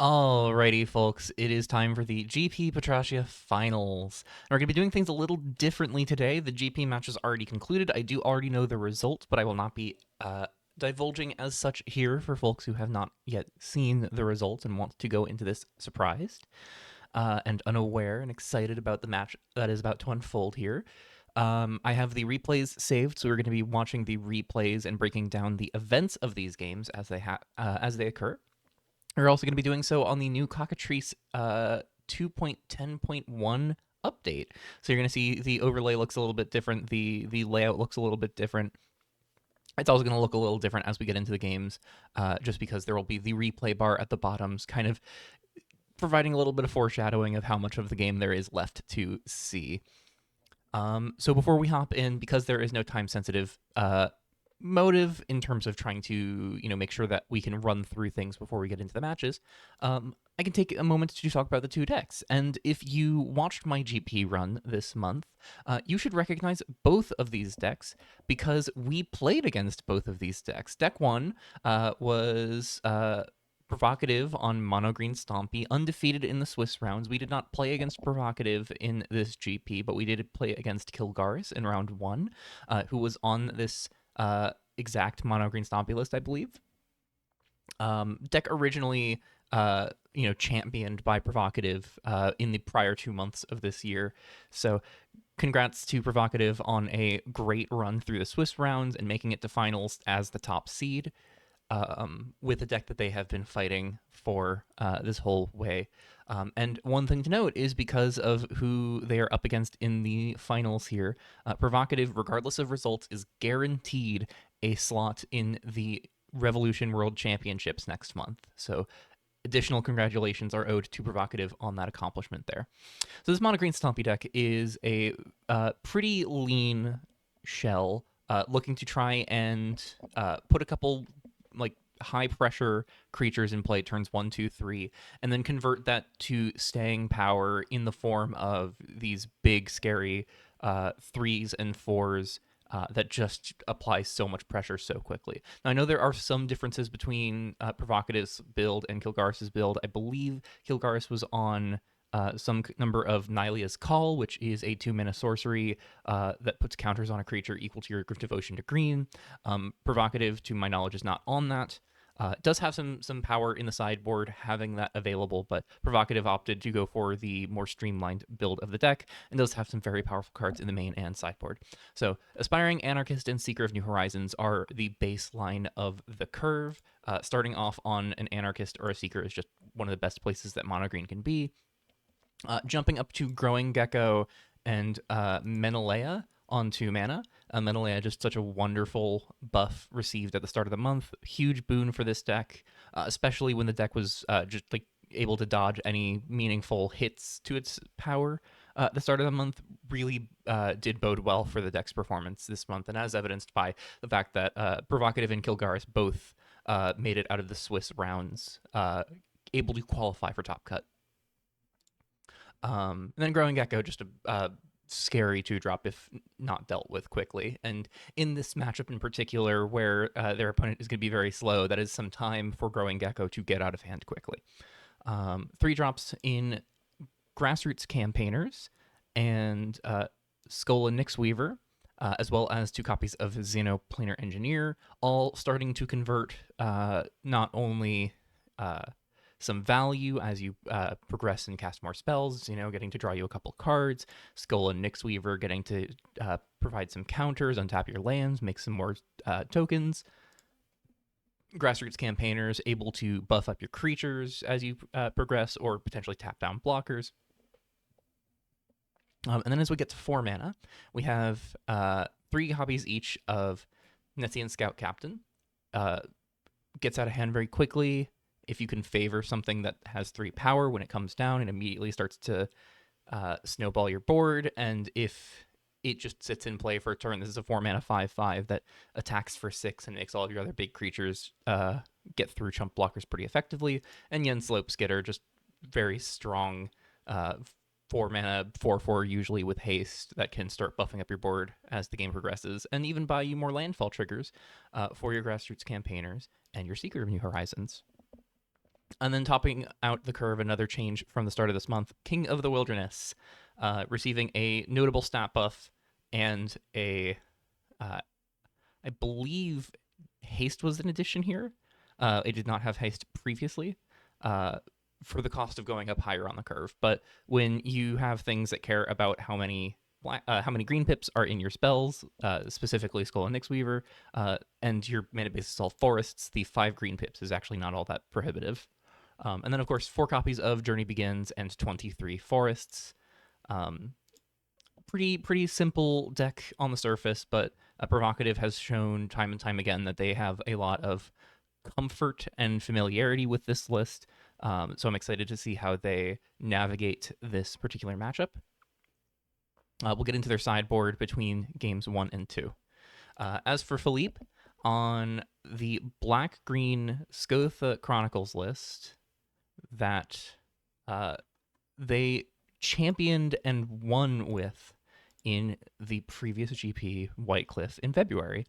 Alrighty, folks, it is time for the GP Petrasia Finals. And we're going to be doing things a little differently today. The GP match is already concluded. I do already know the result, but I will not be divulging as such here for folks who have not yet seen the result and want to go into this surprised and unaware and excited about the match that is about to unfold here. I have the replays saved, so we're going to be watching the replays and breaking down the events of these games as they occur. We're also going to be doing so on the new Cockatrice 2.10.1 update. So you're going to see the overlay looks a little bit different, the layout looks a little bit different. It's also going to look a little different as we get into the games, just because there will be the replay bar at the bottoms, kind of providing a little bit of foreshadowing of how much of the game there is left to see. So before we hop in, because there is no time-sensitive motive in terms of trying to make sure that we can run through things before we get into the matches, I can take a moment to talk about the two decks. And if you watched my GP run this month, you should recognize both of these decks because we played against both of these decks. Deck one was Provocative on Mono Green Stompy, undefeated in the Swiss rounds. We did not play against Provocative in this GP, but we did play against Kilgaris in round one, who was on this exact Mono Green Stompy list, I believe. Deck originally, championed by Provocative in the prior 2 months of this year. So congrats to Provocative on a great run through the Swiss rounds and making it to finals as the top seed. With a deck that they have been fighting for this whole way. And one thing to note is because of who they are up against in the finals here, Provocative, regardless of results, is guaranteed a slot in the Revolution World Championships next month. So additional congratulations are owed to Provocative on that accomplishment there. So this Mono Green Stompy deck is a pretty lean shell looking to try and put a couple high pressure creatures in play turns 1, 2, 3, and then convert that to staying power in the form of these big scary 3s and 4s that just apply so much pressure so quickly. Now, I know there are some differences between Provocative's build and Kilgaris's build. I believe Kilgaris was on some number of Nylia's Call, which is a 2-mana sorcery that puts counters on a creature equal to your Devotion to green. Provocative, to my knowledge, is not on that. It does have some power in the sideboard having that available, but Provocative opted to go for the more streamlined build of the deck and does have some very powerful cards in the main and sideboard. So Aspiring Anarchist and Seeker of New Horizons are the baseline of the curve. Starting off on an Anarchist or a Seeker is just one of the best places that Mono Green can be. Jumping up to Growing Gecko and Menelea on 2 mana. Menelea, just such a wonderful buff received at the start of the month. Huge boon for this deck, especially when the deck was just able to dodge any meaningful hits to its power. At the start of the month really did bode well for the deck's performance this month, and as evidenced by the fact that Provocative and Kilgaris both made it out of the Swiss rounds, able to qualify for Top Cut. And then Growing Gecko, just a scary 2-drop if not dealt with quickly. And in this matchup in particular, where their opponent is going to be very slow, that is some time for Growing Gecko to get out of hand quickly. 3 drops in Grassroots Campaigners and Skull and Nyx Weaver, as well as 2 copies of Xenoplanar Engineer, all starting to convert not only some value as you progress and cast more spells, getting to draw you a couple cards. Skull and Nyx Weaver getting to provide some counters, untap your lands, make some more tokens. Grassroots Campaigners able to buff up your creatures as you progress or potentially tap down blockers. And then as we get to 4 mana, we have 3 copies each of Nethian Scout Captain. Gets out of hand very quickly. If you can favor something that has 3 power when it comes down, it immediately starts to snowball your board. And if it just sits in play for a turn, this is a 4-mana 5/5 that attacks for 6 and makes all of your other big creatures get through chump blockers pretty effectively. And Yen Slope Skidder, just very strong 4-mana 4/4 usually with haste that can start buffing up your board as the game progresses, and even buy you more landfall triggers for your Grassroots Campaigners and your Seeker of New Horizons. And then topping out the curve, another change from the start of this month, King of the Wilderness, receiving a notable stat buff and uh, I believe haste was an addition here. It did not have haste previously uh, for the cost of going up higher on the curve. But when you have things that care about how many green pips are in your spells, specifically Skull and Nyxweaver, and your mana base is all forests, the 5 green pips is actually not all that prohibitive. And then, of course, 4 copies of Journey Begins and 23 forests. Um, pretty simple deck on the surface, but Provocative has shown time and time again that they have a lot of comfort and familiarity with this list. So I'm excited to see how they navigate this particular matchup. We'll get into their sideboard between games 1 and 2. As for Philippe, on the black-green Skotha Chronicles list that they championed and won with in the previous GP, Whitecliff, in February,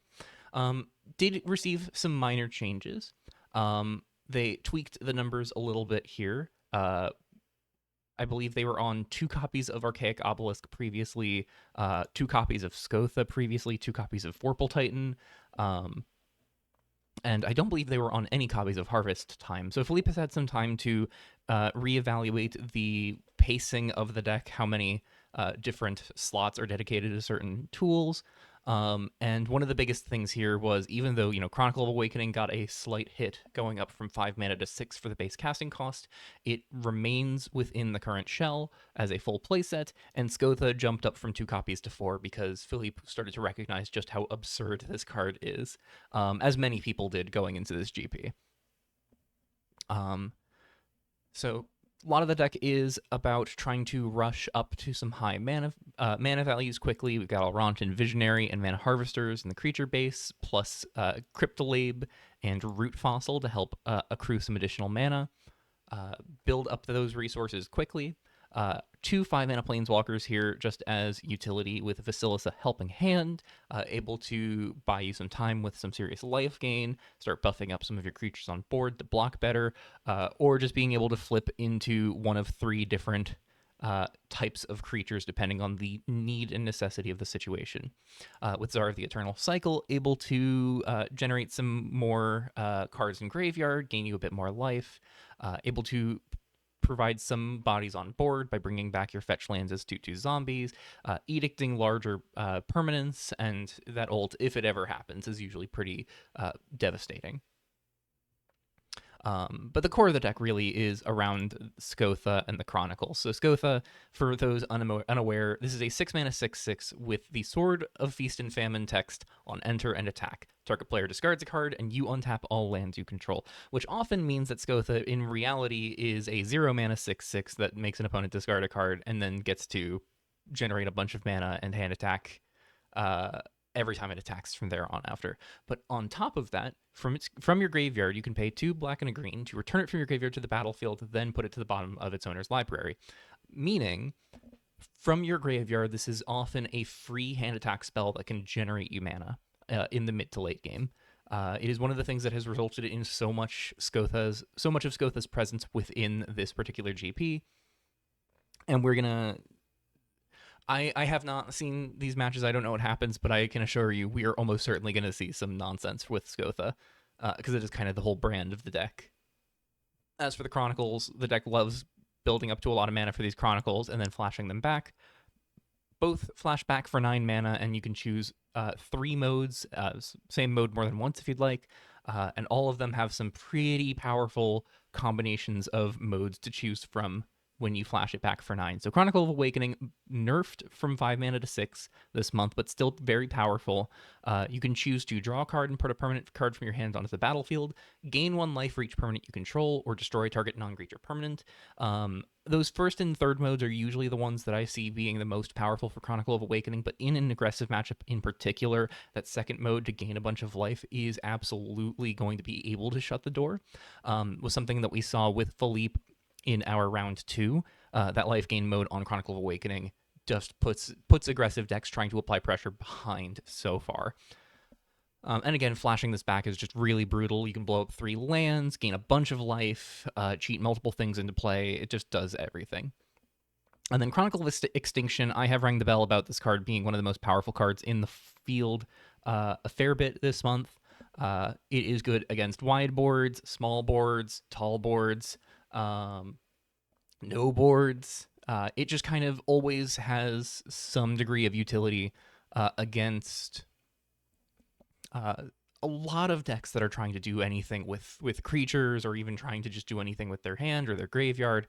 did receive some minor changes. They tweaked the numbers a little bit here. I believe they were on 2 copies of Archaic Obelisk previously, 2 copies of Skotha previously, 2 copies of Vorpal Titan, and I don't believe they were on any copies of Harvest Time. So Philippe has had some time to reevaluate the pacing of the deck, how many different slots are dedicated to certain tools. And one of the biggest things here was, even though, Chronicle of Awakening got a slight hit going up from 5 mana to 6 for the base casting cost, it remains within the current shell as a full playset, and Skotha jumped up from 2 copies to 4 because Philippe started to recognize just how absurd this card is, as many people did going into this GP. So a lot of the deck is about trying to rush up to some high mana values quickly. We've got Alrant and Visionary and Mana Harvesters in the creature base, plus Cryptolabe and Root Fossil to help accrue some additional mana. Build up those resources quickly. 2 5-mana Planeswalkers here just as utility with Vasilisa Helping Hand, able to buy you some time with some serious life gain, start buffing up some of your creatures on board to block better, or just being able to flip into one of 3 different types of creatures depending on the need and necessity of the situation. With Czar of the Eternal Cycle, able to generate some more cards in graveyard, gain you a bit more life, able to provide some bodies on board by bringing back your fetch lands as 2/2 zombies, edicting larger permanents, and that ult, if it ever happens, is usually pretty devastating. But the core of the deck really is around Skotha and the Chronicles. So Skotha, for those unaware, this is a 6-mana 6/6 with the Sword of Feast and Famine text on enter and attack. Target player discards a card, and you untap all lands you control, which often means that Skotha, in reality, is a 0-mana 6/6 that makes an opponent discard a card and then gets to generate a bunch of mana and hand attack every time it attacks from there on after. But on top of that, from your graveyard, you can pay 2 black and a green to return it from your graveyard to the battlefield, then put it to the bottom of its owner's library. Meaning, from your graveyard, this is often a free hand attack spell that can generate you mana in the mid to late game. It is one of the things that has resulted in so much of Skotha's presence within this particular GP. And we're gonna. I have not seen these matches. I don't know what happens, but I can assure you we are almost certainly going to see some nonsense with Skotha, because it is kind of the whole brand of the deck. As for the Chronicles, the deck loves building up to a lot of mana for these Chronicles and then flashing them back. Both flash back for 9 mana, and you can choose 3 modes, same mode more than once if you'd like, and all of them have some pretty powerful combinations of modes to choose from when you flash it back for 9. So Chronicle of Awakening nerfed from 5 mana to 6 this month, but still very powerful. You can choose to draw a card and put a permanent card from your hand onto the battlefield, gain 1 life for each permanent you control, or destroy target non-creature permanent. Those first and third modes are usually the ones that I see being the most powerful for Chronicle of Awakening, but in an aggressive matchup in particular, that second mode to gain a bunch of life is absolutely going to be able to shut the door. Was something that we saw with Philippe in our round 2. That life gain mode on Chronicle of Awakening just puts aggressive decks trying to apply pressure behind so far. And again, flashing this back is just really brutal. You can blow up 3 lands, gain a bunch of life, cheat multiple things into play. It just does everything. And then Chronicle of Extinction, I have rang the bell about this card being one of the most powerful cards in the field a fair bit this month. It is good against wide boards, small boards, tall boards, no boards. It just kind of always has some degree of utility against a lot of decks that are trying to do anything with creatures, or even trying to just do anything with their hand or their graveyard.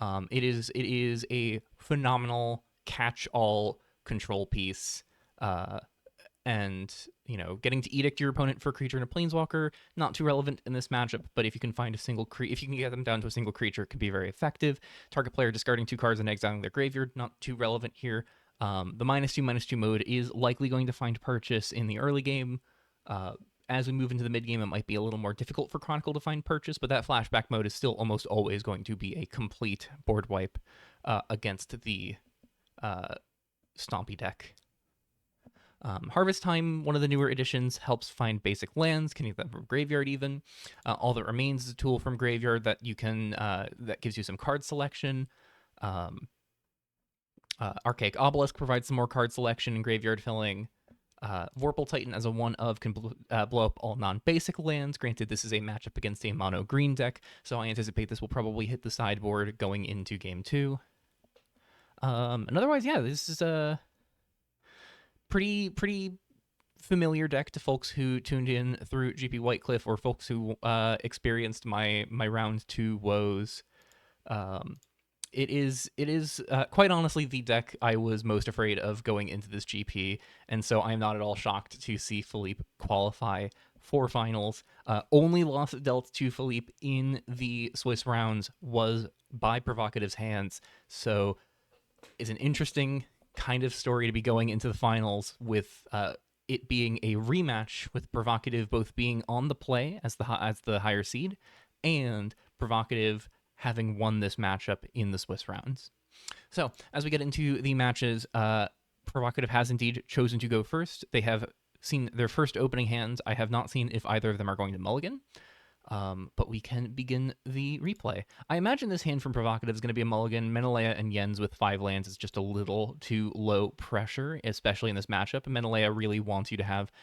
It is a phenomenal catch-all control piece. And getting to edict your opponent for a creature and a planeswalker, not too relevant in this matchup. But if you can find a single if you can get them down to a single creature, it can be very effective. Target player discarding 2 cards and exiling their graveyard, not too relevant here. The -2/-2 mode is likely going to find purchase in the early game. As we move into the mid game, it might be a little more difficult for Chronicle to find purchase, but that flashback mode is still almost always going to be a complete board wipe against the Stompy deck. Harvest Time, one of the newer additions, helps find basic lands, can get them from graveyard even. All that remains is a tool from graveyard that you can that gives you some card selection. Archaic Obelisk provides some more card selection and graveyard filling. Vorpal Titan as a 1/of can blow up all non-basic lands. Granted, this is a matchup against a mono green deck, so I anticipate this will probably hit the sideboard going into game 2. And otherwise, yeah, this is a pretty familiar deck to folks who tuned in through GP Whitecliff, or folks who experienced my round 2 woes. It is quite honestly the deck I was most afraid of going into this GP, and so I'm not at all shocked to see Philippe qualify for finals. Only loss dealt to Philippe in the Swiss rounds was by Provocative's hands, so it's an interesting kind of story to be going into the finals with it being a rematch, with Provocative both being on the play as the higher seed, and Provocative having won this matchup in the Swiss rounds. So as we get into the matches, Provocative has indeed chosen to go first. They have seen their first opening hands. I have not seen if either of them are going to mulligan. But we can begin the replay. I imagine this hand from Provocative is going to be a mulligan. Menelaya and Jens with 5 lands is just a little too low pressure, especially in this matchup. Menelaya really wants you to have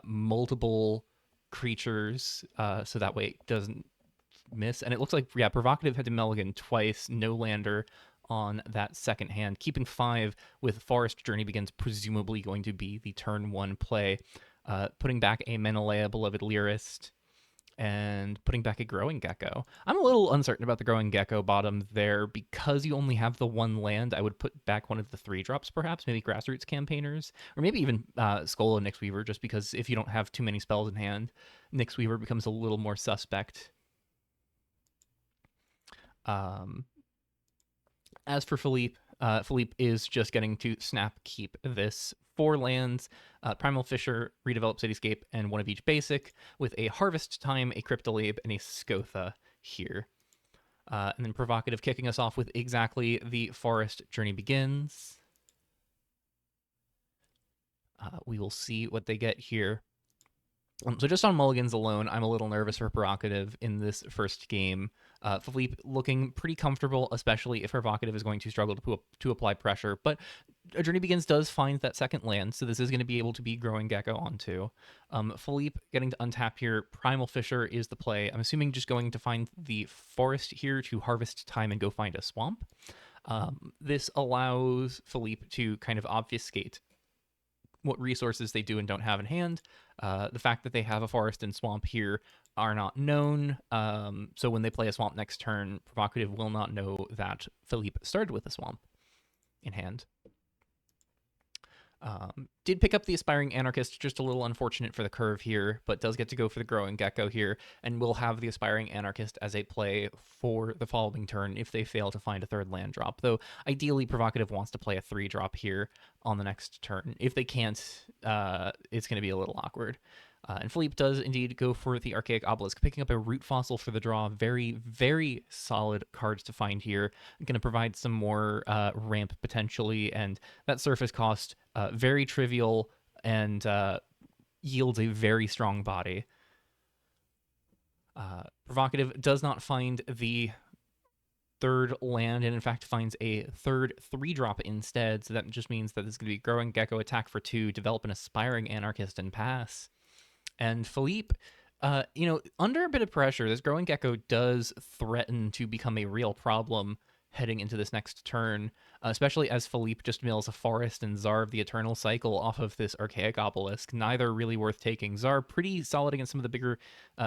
multiple creatures so that way it doesn't miss. And it looks like, yeah, Provocative had to mulligan twice, no lander on that second hand. Keeping 5 with Forest Journey Begins presumably going to be the turn 1 play. Putting back a Menelaya, Beloved Lyrist, and putting back a Growing Gecko. I'm a little uncertain about the Growing Gecko bottom there because you only have the 1 land. I would put back one of the 3 drops, perhaps, maybe Grassroots Campaigners, or maybe even Skola Nyx Weaver, just because if you don't have too many spells in hand, Nyx Weaver becomes a little more suspect. As for Philippe, Philippe is just getting to snap keep this 4 lands, Primal Fissure, Redevelop Cityscape, and 1 of each basic, with a Harvest Time, a Cryptolab, and a Scotha here. And then Provocative kicking us off with exactly the Forest Journey Begins. We will see what they get here. So just on mulligans alone, I'm a little nervous for Provocative in this first game. Philippe looking pretty comfortable, especially if Provocative is going to struggle to apply pressure. But A Journey Begins does find that second land, so this is going to be able to be Growing Gecko onto. Philippe getting to untap here. Primal Fissure is the play. I'm assuming just going to find the forest here to Harvest Time and go find a swamp. This allows Philippe to kind of obfuscate what resources they do and don't have in hand. The fact that they have a forest and swamp here are not known. So when they play a swamp next turn, Provocative will not know that Philippe started with a swamp in hand. Did pick up the Aspiring Anarchist, just a little unfortunate for the curve here, but does get to go for the Growing Gecko here, and will have the Aspiring Anarchist as a play for the following turn if they fail to find a 3rd land drop, though ideally Provocative wants to play a 3 drop here on the next turn. If they can't, it's going to be a little awkward. And Philippe does indeed go for the Archaic Obelisk, picking up a Root Fossil for the draw. Very, very solid cards to find here. Going to provide some more ramp potentially, and that surface cost, very trivial and yields a very strong body. Provocative does not find the third land, and in fact finds a third 3-drop instead, so that just means that this is going to be Growing Gecko, attack for 2, develop an Aspiring Anarchist, and pass. And Philippe, under a bit of pressure, this Growing Gecko does threaten to become a real problem heading into this next turn, especially as Philippe just mills a Forest and Czar of the Eternal Cycle off of this Archaic Obelisk. Neither really worth taking. Czar pretty solid against some of the bigger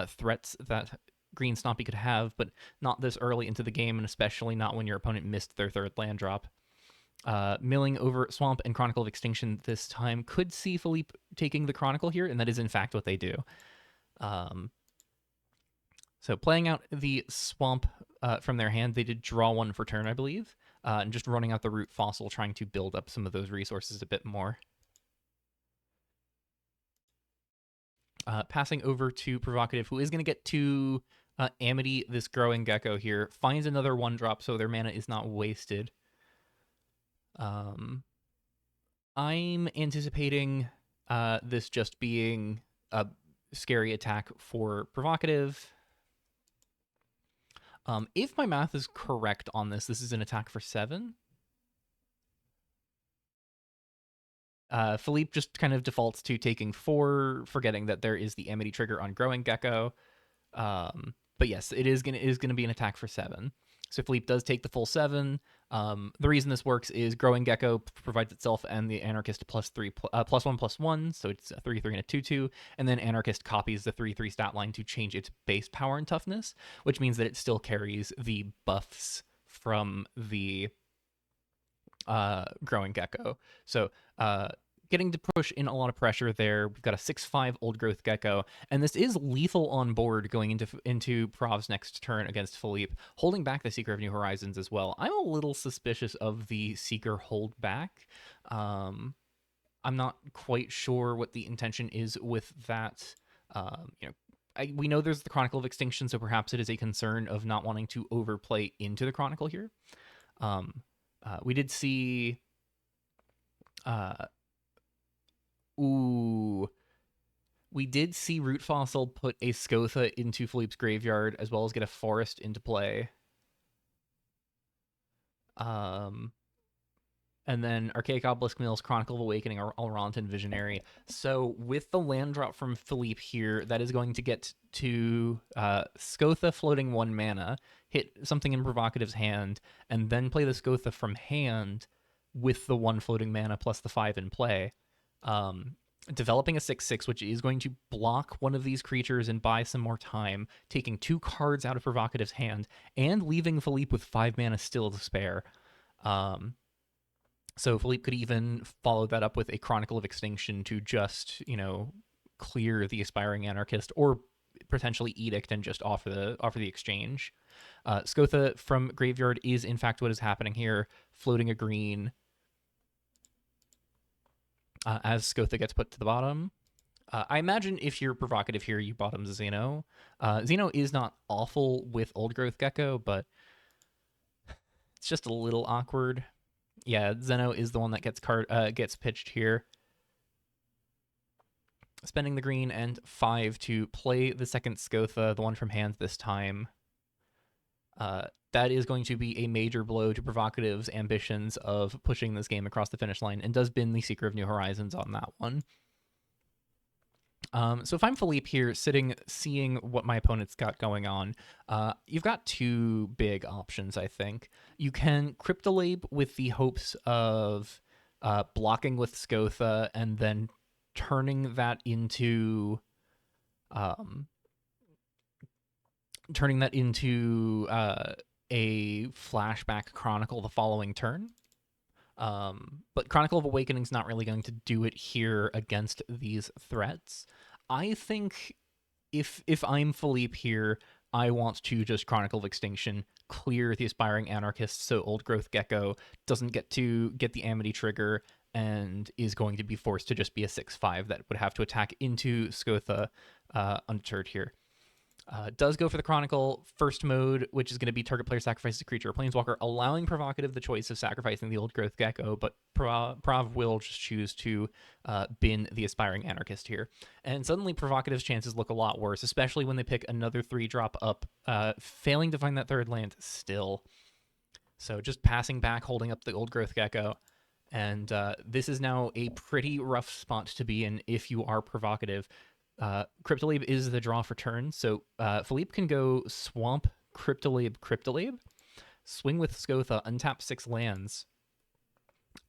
threats that green Stompy could have, but not this early into the game, and especially not when your opponent missed their third land drop. Milling over Swamp and Chronicle of Extinction this time could see Philippe taking the Chronicle here, and that is in fact what they do. So playing out the Swamp from their hand, they did draw one for turn, I believe, and just running out the Root Fossil, trying to build up some of those resources a bit more. Passing over to Provocative, who is going to get to Amity this Growing Gecko here, finds another 1-drop, so their mana is not wasted. I'm anticipating this just being a scary attack for Provocative. If my math is correct on this, this is an attack for 7. Philippe just kind of defaults to taking 4, forgetting that there is the Amity trigger on Growing Gecko. But yes, it is gonna be an attack for 7. So Philippe does take the full 7. The reason this works is Growing Gecko provides itself and the Anarchist +1/+1, so it's a 3/3 and a 2/2, and then Anarchist copies the 3/3 stat line to change its base power and toughness, which means that it still carries the buffs from the Growing Gecko. So getting to push in a lot of pressure there. We've got a 6/5 Old Growth Gecko, and this is lethal on board going into Prov's next turn against Philippe, holding back the Seeker of New Horizons as well. I'm a little suspicious of the Seeker hold back. I'm not quite sure what the intention is with that. We know there's the Chronicle of Extinction, so perhaps it is a concern of not wanting to overplay into the Chronicle here. We did see... we did see Root Fossil put a Scotha into Philippe's graveyard, as well as get a Forest into play. And then Archaic Obelisk mills Chronicle of Awakening or Alrontan Visionary. So with the land drop from Philippe here, that is going to get to Scotha floating 1 mana, hit something in Provocative's hand, and then play the Scotha from hand with the 1 floating mana plus the 5 in play. Developing a 6/6, which is going to block one of these creatures and buy some more time, taking 2 cards out of Provocative's hand, and leaving Philippe with 5 mana still to spare. So Philippe could even follow that up with a Chronicle of Extinction to just, clear the Aspiring Anarchist, or potentially Edict and just offer the exchange. Scotha from graveyard is in fact what is happening here, floating a green. As Scotha gets put to the bottom. I imagine if you're Provocative here, you bottom Xeno. Xeno is not awful with Old Growth Gecko, but it's just a little awkward. Yeah, Xeno is the one that gets pitched here. Spending the green and 5 to play the second Scotha, the one from hand this time. That is going to be a major blow to Provocative's ambitions of pushing this game across the finish line, and does bin the Seeker of New Horizons on that one. So if I'm Philippe here, seeing what my opponent's got going on, you've got 2 big options, I think. You can Cryptolabe with the hopes of blocking with Scotha, and then turning that into... a flashback Chronicle the following turn. But Chronicle of Awakening's not really going to do it here against these threats. I think if I'm Philippe here, I want to just Chronicle of Extinction, clear the Aspiring Anarchist, so Old Growth Gecko doesn't get the Amity trigger, and is going to be forced to just be a 6/5 that would have to attack into Scotha undeterred here. Does go for the Chronicle first mode, which is going to be target player sacrifices a creature or planeswalker, allowing Provocative the choice of sacrificing the Old Growth Gecko, but Prov will just choose to bin the Aspiring Anarchist here. And suddenly Provocative's chances look a lot worse, especially when they pick another 3-drop up, failing to find that third land still. So just passing back, holding up the Old Growth Gecko. And this is now a pretty rough spot to be in if you are Provocative. Cryptolab is the draw for turn, so Philippe can go Swamp, Cryptolab, swing with Skotha, untap 6 lands,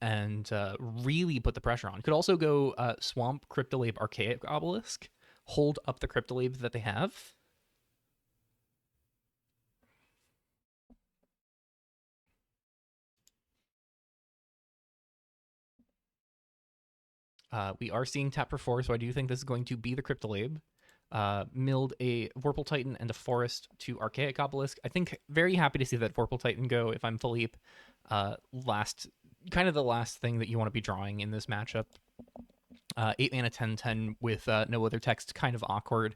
and really put the pressure on. Could also go Swamp, Cryptolab, Archaic Obelisk, hold up the Cryptolab that they have. We are seeing tap for 4, so I do think this is going to be the Cryptolab. Milled a Vorpal Titan and a Forest to Archaic Obelisk. I think very happy to see that Vorpal Titan go if I'm Philippe. Kind of the last thing that you want to be drawing in this matchup. 8 mana 10/10 with no other text, kind of awkward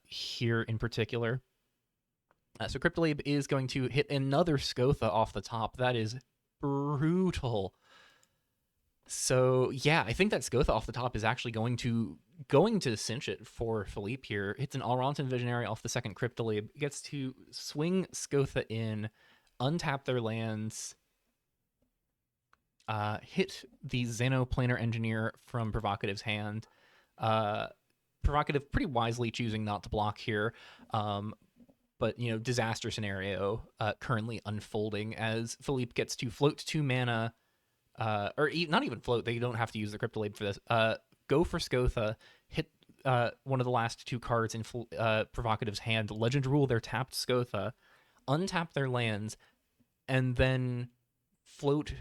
here in particular. So Cryptolab is going to hit another Skotha off the top. That is brutal. So yeah, I think that Skotha off the top is actually going to cinch it for Philippe here. Hits an Alrontan Visionary off the second Cryptolab. Gets to swing Skotha in, untap their lands, hit the Xenoplanar Engineer from Provocative's hand. Provocative pretty wisely choosing not to block here. But, disaster scenario currently unfolding as Philippe gets to float 2 mana, not even float. They don't have to use the Cryptolab for this. Go for Skotha, hit one of the last 2 cards in Provocative's hand, Legend Rule their tapped Skotha, untap their lands, and then float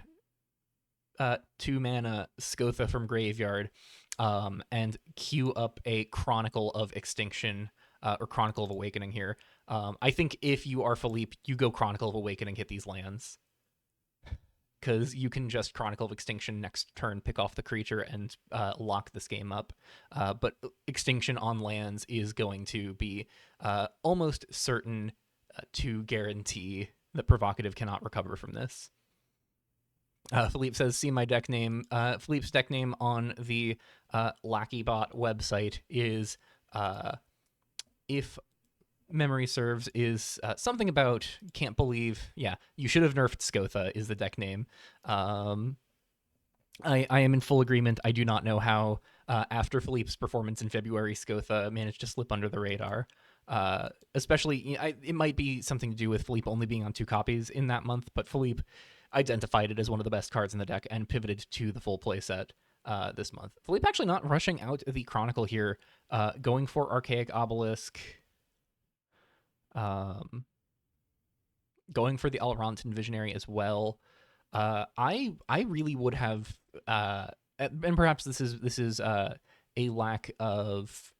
2 mana Skotha from graveyard, and queue up a Chronicle of Extinction, or Chronicle of Awakening here. I think if you are Philippe, you go Chronicle of Awakening, hit these lands. Because you can just Chronicle of Extinction next turn, pick off the creature, and lock this game up. But Extinction on lands is going to be almost certain to guarantee that Provocative cannot recover from this. Philippe says, see my deck name. Philippe's deck name on the LackeyBot website is, if memory serves, is something about can't believe. Yeah, you should have nerfed Skotha is the deck name. I am in full agreement. I do not know how, after Philippe's performance in February, Skotha managed to slip under the radar. Especially, it might be something to do with Philippe only being on 2 copies in that month, but Philippe identified it as one of the best cards in the deck and pivoted to the full playset this month. Philippe actually not rushing out the Chronicle here, going for Archaic Obelisk, going for the Alrontan Visionary as well. I really would have, and perhaps this is a lack of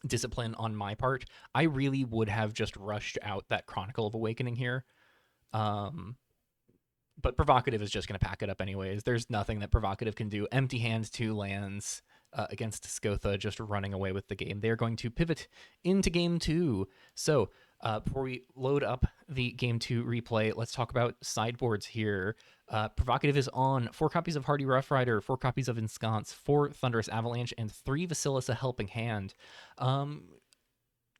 discipline on my part. I really would have just rushed out that Chronicle of Awakening here. But Provocative is just going to pack it up anyways. There's nothing that Provocative can do. Empty hands, 2 lands against Skotha, just running away with the game. They're going to pivot into game 2. So before we load up the game 2 replay, let's talk about sideboards here. Provocative is on 4 copies of Hardy Rough Rider, 4 copies of Ensconce, 4 Thunderous Avalanche, and 3 Vasilisa Helping Hand.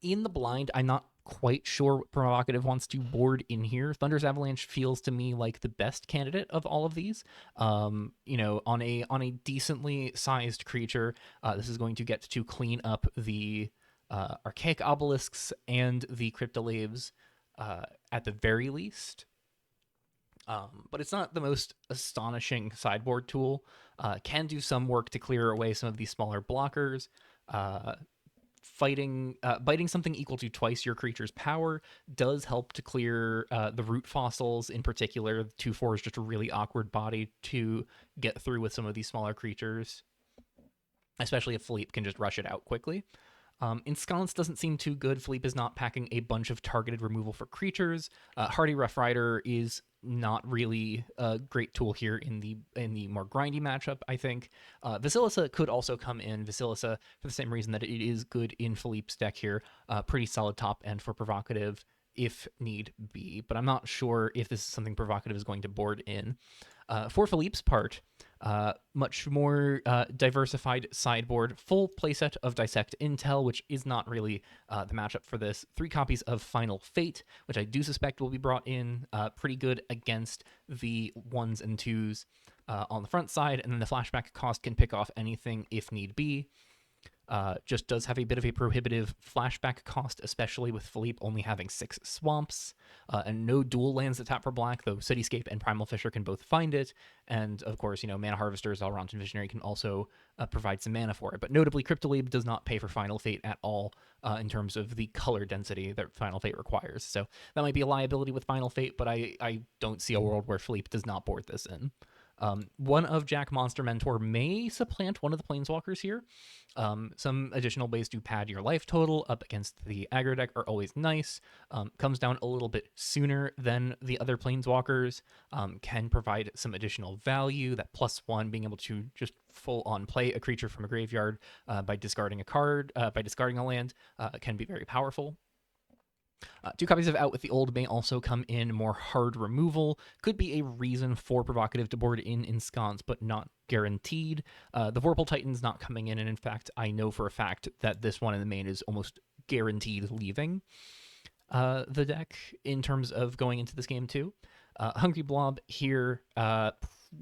In the blind, I'm not quite sure what Provocative wants to board in here. Thunderous Avalanche feels to me like the best candidate of all of these. On a decently sized creature, this is going to get to clean up the Archaic Obelisks and the Cryptolabes at the very least. But it's not the most astonishing sideboard tool. Can do some work to clear away some of these smaller blockers. Biting something equal to twice your creature's power does help to clear the root fossils in particular. 2/4 is just a really awkward body to get through with some of these smaller creatures, especially if Philippe can just rush it out quickly. Ensconce doesn't seem too good. Philippe is not packing a bunch of targeted removal for creatures. Hardy Rough Rider is not really a great tool here in the more grindy matchup, I think. Vasilisa could also come in. Vasilisa, for the same reason that it is good in Philippe's deck here, pretty solid top end for provocative if need be. But I'm not sure if this is something provocative is going to board in. For Philippe's part, much more diversified sideboard, full playset of Dissect Intel, which is not really the matchup for this. 3 copies of Final Fate, which I do suspect will be brought in pretty good against the 1s and 2s on the front side, and then the flashback cost can pick off anything if need be. Just does have a bit of a prohibitive flashback cost, especially with Philippe only having 6 swamps and no dual lands that tap for black, though Cityscape and Primal Fissure can both find it. And of course, Mana Harvesters, Elrond and Visionary can also provide some mana for it. But notably, Cryptolib does not pay for Final Fate at all in terms of the color density that Final Fate requires. So that might be a liability with Final Fate, but I don't see a world where Philippe does not board this in. One of Jack Monster Mentor may supplant one of the Planeswalkers here. Some additional ways to pad your life total up against the aggro deck are always nice. Comes down a little bit sooner than the other Planeswalkers. Can provide some additional value. That +1 being able to just full on play a creature from a graveyard by discarding a card, by discarding a land, can be very powerful. 2 copies of Out with the Old may also come in more hard removal. Could be a reason for Provocative to board in Ensconce, but not guaranteed. The Vorpal Titan's not coming in, and in fact, I know for a fact that this one in the main is almost guaranteed leaving the deck in terms of going into this game too. Hungry Blob here,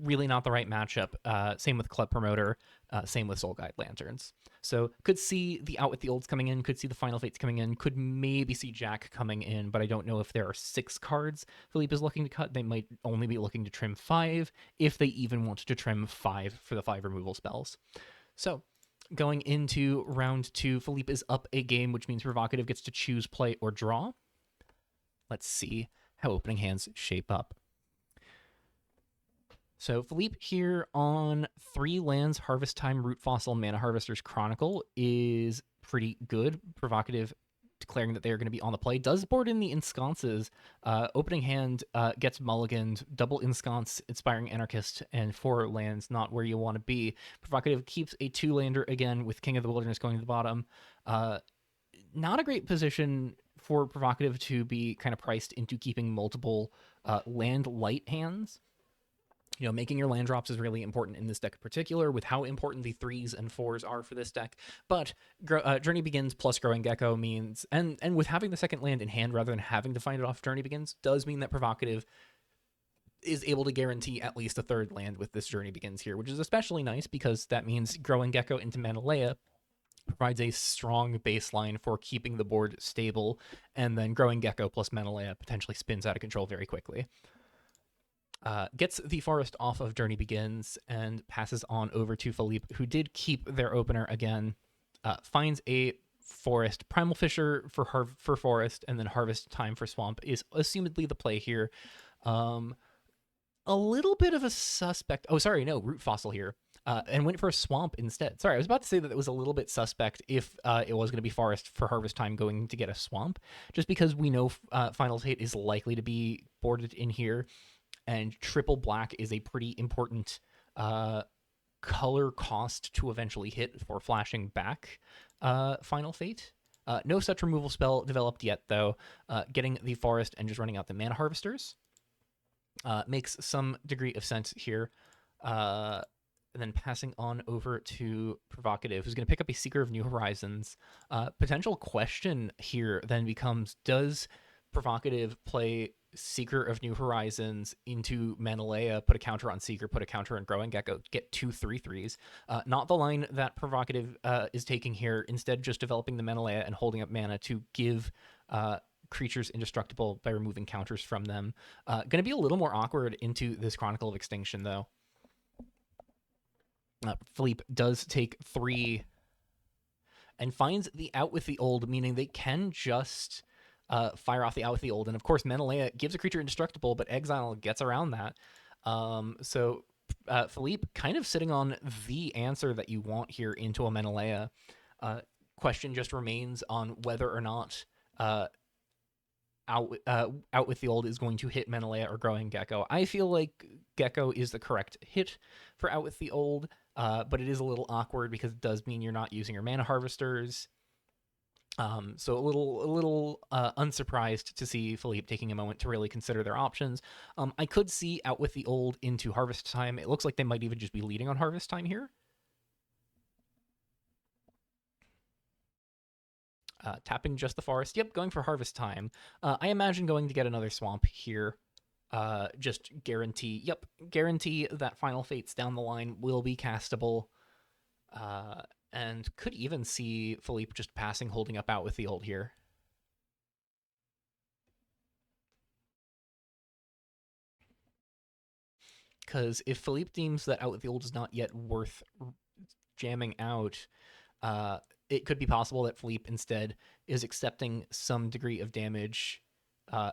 really not the right matchup. Same with Club Promoter, same with Soul Guide Lanterns. So could see the Out with the Olds coming in, could see the Final Fates coming in, could maybe see Jack coming in, but I don't know if there are 6 cards Philippe is looking to cut. They might only be looking to trim 5, if they even want to trim 5 for the 5 removal spells. So going into round 2, Philippe is up a game, which means Provocative gets to choose play or draw. Let's see how opening hands shape up. So Philippe here on 3 lands, Harvest Time, Root Fossil, Mana Harvester's Chronicle is pretty good. Provocative declaring that they are going to be on the play. Does board in the Ensconces. Opening hand gets mulliganed, double Ensconce, Inspiring Anarchist, and 4 lands, not where you want to be. Provocative keeps a 2-lander again with King of the Wilderness going to the bottom. Not a great position for Provocative to be kind of priced into keeping multiple land light hands. Making your land drops is really important in this deck in particular, with how important the 3s and 4s are for this deck. But Journey Begins plus Growing Gecko means, and with having the second land in hand rather than having to find it off Journey Begins, does mean that Provocative is able to guarantee at least a 3rd land with this Journey Begins here, which is especially nice because that means Growing Gecko into Manalea provides a strong baseline for keeping the board stable, and then Growing Gecko plus Manalea potentially spins out of control very quickly. Gets the forest off of Journey Begins and passes on over to Philippe, who did keep their opener again. Finds a forest. Primal Fissure for forest, and then Harvest Time for swamp is assumedly the play here. A little bit of a suspect. Oh, sorry, no, Root Fossil here. And went for a swamp instead. Sorry, I was about to say that it was a little bit suspect if it was going to be forest for Harvest Time going to get a swamp, just because we know Final Fate is likely to be boarded in here. And triple black is a pretty important color cost to eventually hit for flashing back Final Fate. No such removal spell developed yet, though. Getting the forest and just running out the Mana Harvesters makes some degree of sense here. And then passing on over to Provocative, who's going to pick up a Seeker of New Horizons. Potential question here then becomes, does Provocative play Seeker of New Horizons into Manalea, put a counter on Seeker, put a counter on Growing Gecko, get 2 3/3s? Not the line that Provocative is taking here. Instead, just developing the Manalea and holding up mana to give creatures indestructible by removing counters from them. Going to be a little more awkward into this Chronicle of Extinction, though. Philippe does take 3 and finds the Out with the Old, meaning they can just fire off the Out with the Old. And of course, Menelea gives a creature indestructible, but Exile gets around that. So Philippe kind of sitting on the answer that you want here into a Menelea. question just remains on whether or not out with the old is going to hit Menelaya or Growing Gecko. I feel like Gecko is the correct hit for out with the old, but it is a little awkward because it does mean you're not using your mana harvesters. So a little unsurprised to see Philippe taking a moment to really consider their options. I could see out with the old into Harvest Time. It looks like they might even just be leading on Harvest Time here. Tapping just the forest. Yep, going for Harvest Time. I imagine going to get another swamp here. Just guarantee. Yep, guarantee that Final Fates down the line will be castable. And could even see Philippe just passing, holding up out with the old here. Because if Philippe deems that out with the old is not yet worth jamming out, it could be possible that Philippe instead is accepting some degree of damage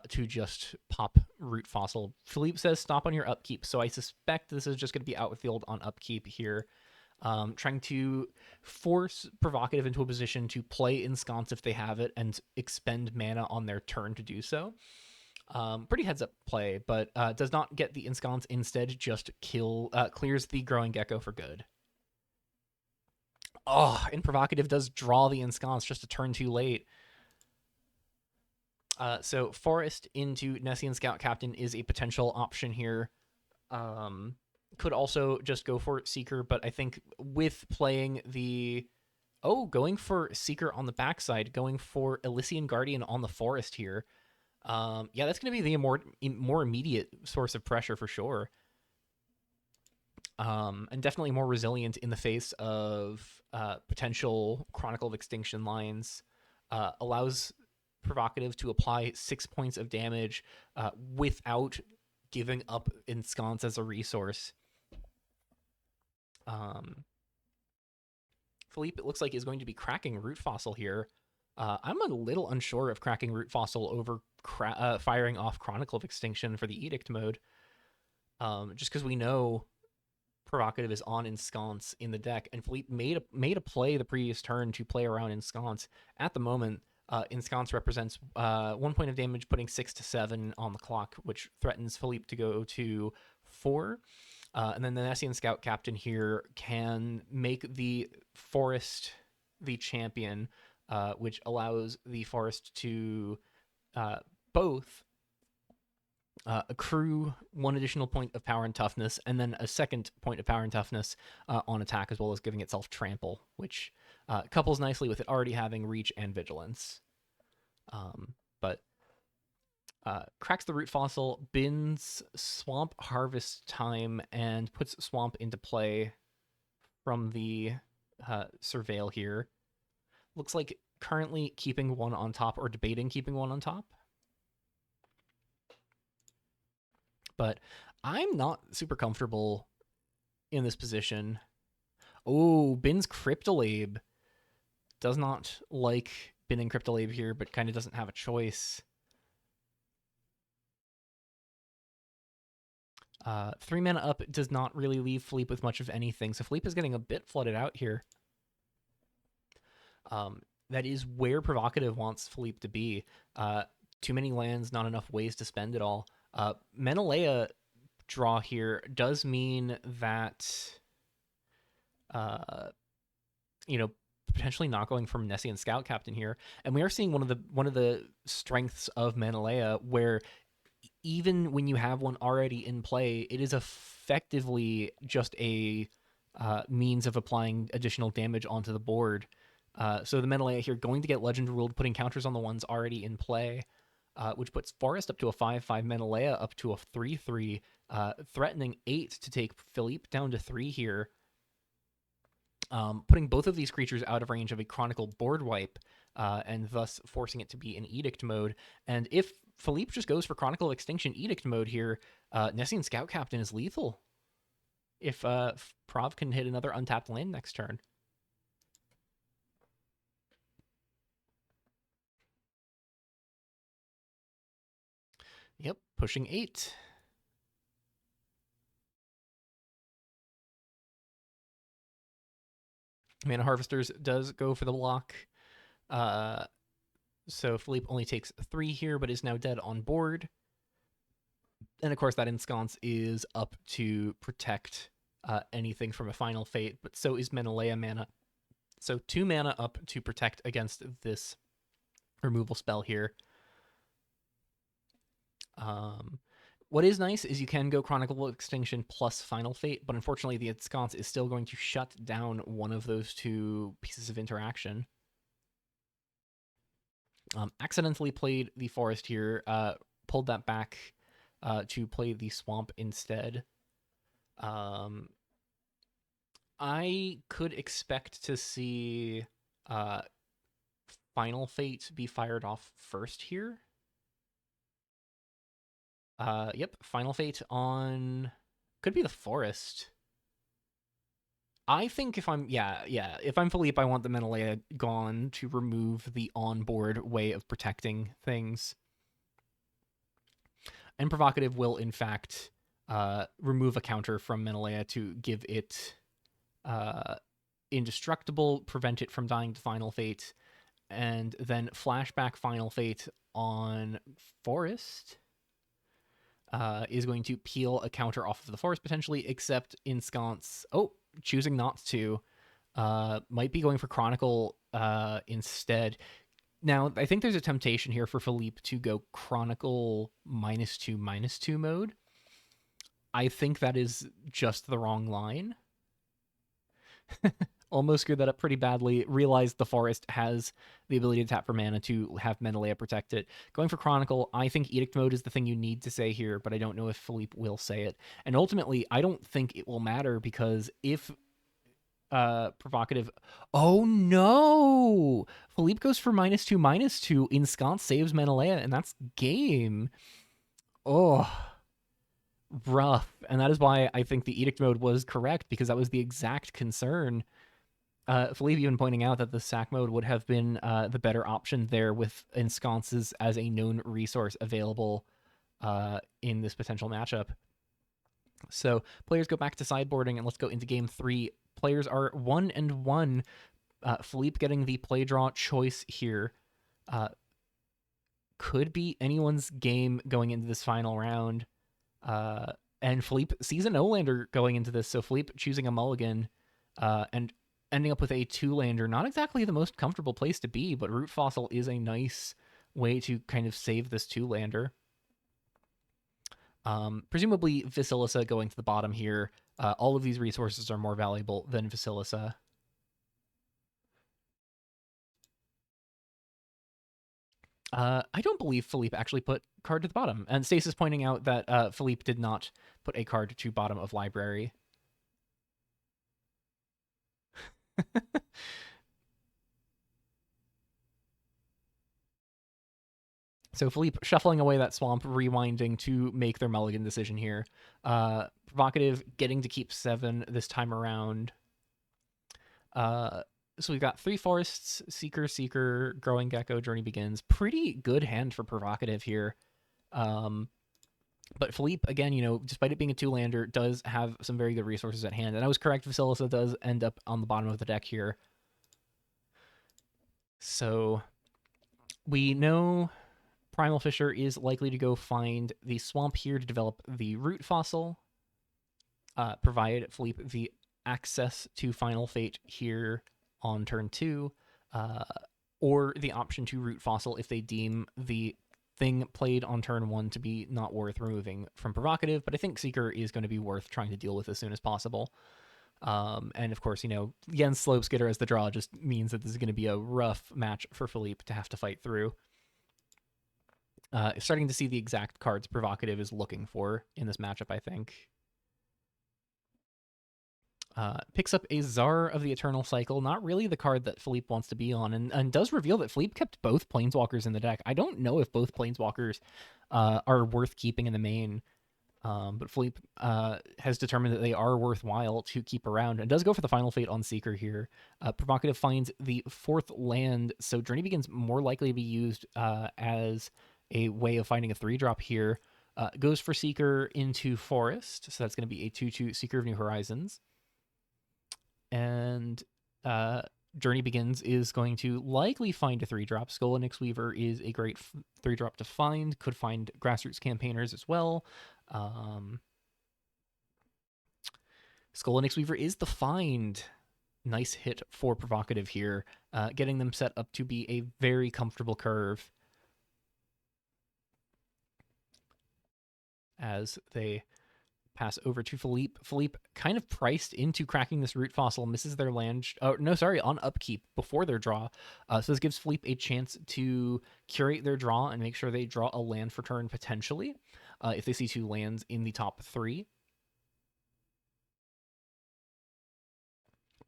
to just pop Root Fossil. Philippe says stop on your upkeep, so I suspect this is just going to be out with the old on upkeep here. Trying to force Provocative into a position to play Ensconce if they have it and expend mana on their turn to do so. Pretty heads up play, but does not get the Ensconce, instead just clears the Growing Gecko for good. Oh, and Provocative does draw the Ensconce just a turn too late. So Forest into Nessian Scout Captain is a potential option here. Could also just go for Seeker, but I think with playing the... Oh, going for Seeker on the backside, going for Elysian Guardian on the Forest here. Yeah, that's going to be the more immediate source of pressure for sure. And definitely more resilient in the face of potential Chronicle of Extinction lines. Allows Provocative to apply 6 points of damage without giving up Ensconce as a resource. Philippe, it looks like, is going to be cracking Root Fossil here. I'm a little unsure of cracking Root Fossil over firing off Chronicle of Extinction for the Edict mode. Just because we know Provocative is on Ensconce in the deck, and Philippe made a play the previous turn to play around Ensconce. At the moment, Ensconce represents 1 point of damage, putting 6 to 7 on the clock, which threatens Philippe to go to 4. And then the Nessian Scout Captain here can make the Forest the champion, which allows the Forest to both accrue 1 additional point of power and toughness, and then a 2nd point of power and toughness on attack, as well as giving itself trample, which couples nicely with it already having reach and vigilance. But cracks the Root Fossil, bins Swamp Harvest Time, and puts Swamp into play from the Surveil here. Looks like currently keeping 1 on top, or debating keeping 1 on top. But I'm not super comfortable in this position. Oh, bins Cryptolabe. Does not like binning Cryptolabe here, but kind of doesn't have a choice. 3 mana up does not really leave Philippe with much of anything, so Philippe is getting a bit flooded out here. That is where Provocative wants Philippe to be. Too many lands, not enough ways to spend it all. Menelaya draw here does mean that, potentially not going from Nessian Scout Captain here, and we are seeing one of the strengths of Menelaya, where even when you have one already in play, it is effectively just a means of applying additional damage onto the board. So the Menelaya here going to get Legend Ruled, putting counters on the ones already in play, which puts Forest up to a 5/5, Menelaya up to a 3/3, threatening 8 to take Philippe down to 3 here. Putting both of these creatures out of range of a Chronicle board wipe, and thus forcing it to be in Edict mode. And if Philippe just goes for Chronicle of Extinction Edict mode here, Nessian Scout Captain is lethal. If Prov can hit another untapped land next turn. Yep, pushing 8. Mana Harvesters does go for the block. So Philippe only takes 3 here, but is now dead on board. And of course, that ensconce is up to protect anything from a final fate, but so is Menelaya mana. So 2 mana up to protect against this removal spell here. What is nice is you can go Chronicle Extinction plus Final Fate, but unfortunately the ensconce is still going to shut down one of those 2 pieces of interaction. Accidentally played the forest here, pulled that back to play the swamp instead. I could expect to see Final Fate be fired off first here. Yep, Final Fate on could be the forest. I think if I'm if I'm Philippe, I want the Menelaya gone to remove the onboard way of protecting things. And Provocative will in fact remove a counter from Menelaya to give it indestructible, prevent it from dying to Final Fate, and then flashback Final Fate on Forest is going to peel a counter off of the forest potentially, except ensconce. Oh, choosing not to. Might be going for Chronicle instead. Now, I think there's a temptation here for Philippe to go Chronicle -2/-2 mode. I think that is just the wrong line. Almost screwed that up pretty badly. Realized the forest has the ability to tap for mana to have Menelaya protect it. Going for Chronicle, I think Edict mode is the thing you need to say here, but I don't know if Philippe will say it. And ultimately, I don't think it will matter because if Provocative. Oh no! Philippe goes for -2/-2. Ensconce saves Menelaya, and that's game. Oh, rough. And that is why I think the Edict mode was correct, because that was the exact concern. Philippe even pointing out that the sack mode would have been the better option there, with ensconces as a known resource available in this potential matchup. So players go back to sideboarding, and let's go into game 3. Players are 1-1. Philippe getting the play draw choice here. Could be anyone's game going into this final round. And Philippe sees a no-lander going into this, so Philippe choosing a mulligan and ending up with a 2-lander. Not exactly the most comfortable place to be, but Root Fossil is a nice way to kind of save this 2-lander. Presumably Vasilisa going to the bottom here. All of these resources are more valuable than Vasilisa. I don't believe Philippe actually put card to the bottom. And Stasis pointing out that Philippe did not put a card to bottom of library. So Philippe shuffling away that swamp, rewinding to make their mulligan decision here. Provocative getting to keep 7 this time around. So we've got 3 forests, Seeker, Growing Gecko, Journey Begins. Pretty good hand for Provocative here. But Philippe, again, despite it being a 2-lander, does have some very good resources at hand. And I was correct, Vasilisa does end up on the bottom of the deck here. So we know Primal Fisher is likely to go find the swamp here to develop the root fossil, provide Philippe the access to Final Fate here on turn 2, or the option to root fossil if they deem the thing played on turn 1 to be not worth removing from Provocative. But I think Seeker is going to be worth trying to deal with as soon as possible. And of course, Jens Slopeskidder as the draw just means that this is going to be a rough match for Philippe to have to fight through. Starting to see the exact cards Provocative is looking for in this matchup, I think. Picks up a Czar of the Eternal Cycle, not really the card that Philippe wants to be on, and does reveal that Philippe kept both Planeswalkers in the deck. I don't know if both Planeswalkers are worth keeping in the main, but Philippe has determined that they are worthwhile to keep around, and does go for the Final Fate on Seeker here. Provocative finds the 4th land, so Journey Begins more likely to be used as a way of finding a 3-drop here. Goes for Seeker into Forest, so that's going to be a 2/2 Seeker of New Horizons. And Journey Begins is going to likely find a 3-drop. Skull and Weaver is a great 3-drop to find. Could find Grassroots Campaigners as well. Skull and Weaver is the find. Nice hit for Provocative here, getting them set up to be a very comfortable curve as they pass over to Philippe. Philippe kind of priced into cracking this root fossil, misses their land. Oh, no, sorry, on upkeep before their draw. So this gives Philippe a chance to curate their draw and make sure they draw a land for turn potentially, if they see 2 lands in the top 3.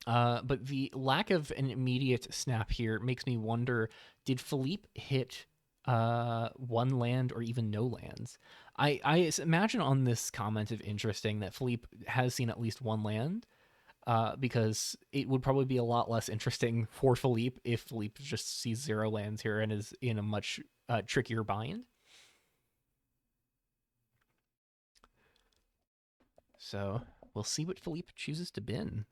But the lack of an immediate snap here makes me wonder, did Philippe hit 1 land or even no lands? I imagine on this comment of interesting that Philippe has seen at least 1 land, because it would probably be a lot less interesting for Philippe if Philippe just sees 0 lands here and is in a much trickier bind. So we'll see what Philippe chooses to bin.